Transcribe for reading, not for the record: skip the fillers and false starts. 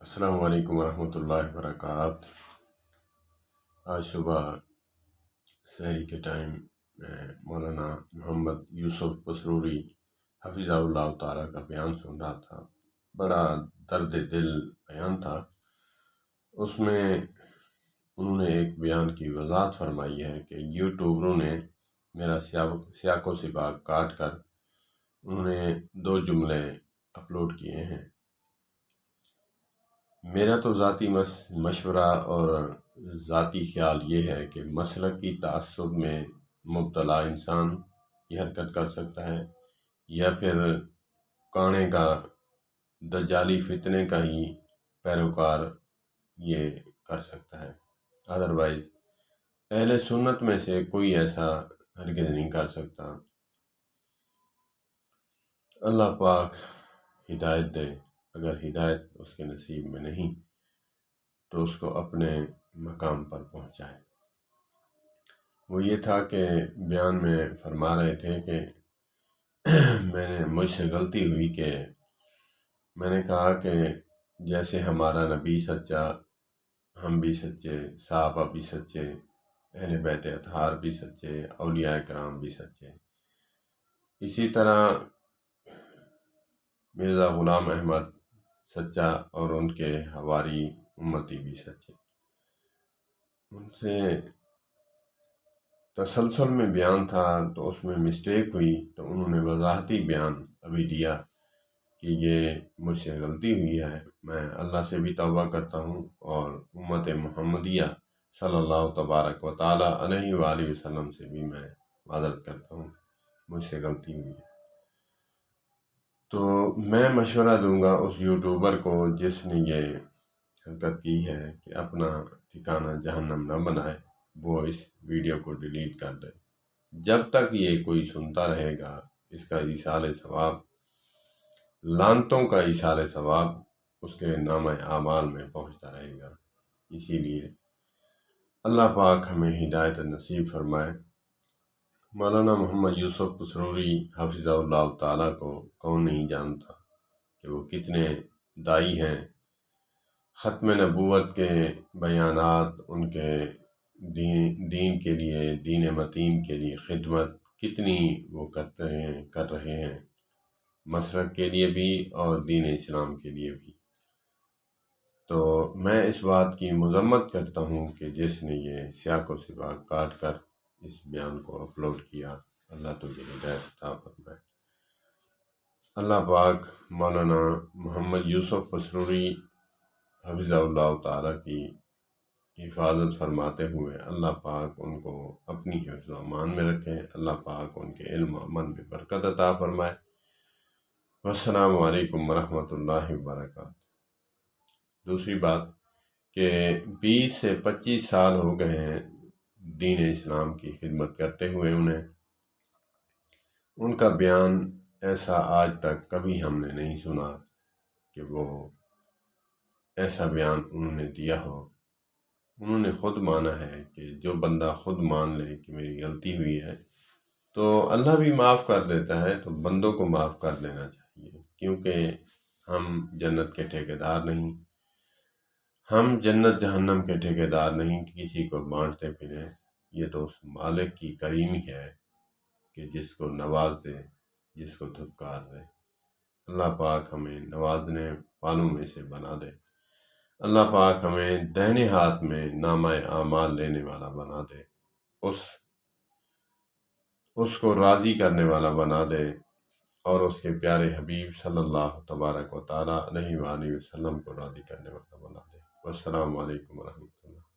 السلام علیکم ورحمۃ اللہ وبرکاتہ۔ آج صبح سحری کے ٹائم مولانا محمد یوسف پسروری حفظہ اللہ تعالیٰ کا بیان سن رہا تھا۔ بڑا درد دل بیان تھا۔ اس میں انہوں نے ایک بیان کی وضاحت فرمائی ہے کہ یوٹیوبروں نے میرا سیاق و سباق کاٹ کر انہوں نے 2 جملے اپلوڈ کیے ہیں۔ میرا تو ذاتی مشورہ اور ذاتی خیال یہ ہے کہ مسلکی تعصب میں مبتلا انسان یہ حرکت کر سکتا ہے، یا پھر کانے کا دجالی فتنے کا ہی پیروکار یہ کر سکتا ہے۔ ادروائز اہل سنت میں سے کوئی ایسا ہرگز نہیں کر سکتا۔ اللہ پاک ہدایت دے۔ اگر ہدایت اس کے نصیب میں نہیں تو اس کو اپنے مقام پر پہنچائے۔ وہ یہ تھا کہ بیان میں فرما رہے تھے کہ مجھ سے غلطی ہوئی کہ میں نے کہا کہ جیسے ہمارا نبی سچا، ہم بھی سچے، صحابہ بھی سچے، اہل بیت اطہار بھی سچے، اولیاء کرام بھی سچے، اسی طرح مرزا غلام احمد سچا اور ان کے حواری امتی بھی سچے۔ ان سے تسلسل میں بیان تھا تو اس میں مسٹیک ہوئی، تو انہوں نے وضاحتی بیان ابھی دیا کہ یہ مجھ سے غلطی ہوئی ہے، میں اللہ سے بھی توبہ کرتا ہوں اور امت محمدیہ صلی اللہ تبارک و تعالی علیہ وآلہ وسلم سے بھی میں معذرت کرتا ہوں، مجھ سے غلطی ہوئی ہے۔ تو میں مشورہ دوں گا اس یوٹیوبر کو جس نے یہ حرکت کی ہے کہ اپنا ٹھکانہ جہنم نہ بنائے، وہ اس ویڈیو کو ڈیلیٹ کر دے۔ جب تک یہ کوئی سنتا رہے گا، اس کا ایصال ثواب، لعنتوں کا ایصال ثواب اس کے نامہ اعمال میں پہنچتا رہے گا۔ اسی لیے اللہ پاک ہمیں ہدایت نصیب فرمائے۔ مولانا محمد یوسف پسروری حفظہ اللہ تعالیٰ کو کون نہیں جانتا کہ وہ کتنے دائی ہیں۔ ختم نبوت کے بیانات، ان کے دین کے لیے، دین متین کے لیے خدمت کتنی وہ کر رہے ہیں، مسلک کے لیے بھی اور دین اسلام کے لیے بھی۔ تو میں اس بات کی مذمت کرتا ہوں کہ جس نے یہ سیاق و سباق کاٹ کر اس بیان کو اپلوڈ کیا۔ اللہ تجھے ہدایت عطا فرمائے۔ اللہ پاک مولانا محمد یوسف پسروری حفظہ اللہ تعالیٰ کی حفاظت فرماتے ہوئے اللہ پاک ان کو اپنی حفظ و امان میں رکھے۔ اللہ پاک ان کے علم و عمل میں برکت عطا فرمائے۔ والسلام علیکم ورحمۃ اللہ وبرکاتہ۔ دوسری بات کہ 20 سے 25 سال ہو گئے ہیں دین اسلام کی خدمت کرتے ہوئے انہیں۔ ان کا بیان ایسا آج تک کبھی ہم نے نہیں سنا کہ وہ ایسا بیان انہوں نے دیا ہو۔ انہوں نے خود مانا ہے کہ جو بندہ خود مان لے کہ میری غلطی ہوئی ہے تو اللہ بھی معاف کر دیتا ہے، تو بندوں کو معاف کر دینا چاہیے، کیونکہ ہم جنت کے ٹھیکیدار نہیں، ہم جنت جہنم کے ٹھیکیدار نہیں کہ کسی کو بانٹتے پھریں۔ یہ تو اس مالک کی کریمی ہے کہ جس کو نواز دے، جس کو دھتکار دے۔ اللہ پاک ہمیں نوازنے والوں میں سے بنا دے۔ اللہ پاک ہمیں دہنے ہاتھ میں نامہ اعمال لینے والا بنا دے، اس کو راضی کرنے والا بنا دے، اور اس کے پیارے حبیب صلی اللہ تبارک و تعالی علیہ وآلہ وسلم کو راضی کرنے والا بنا دے۔ والسلام علیکم ورحمۃ اللہ۔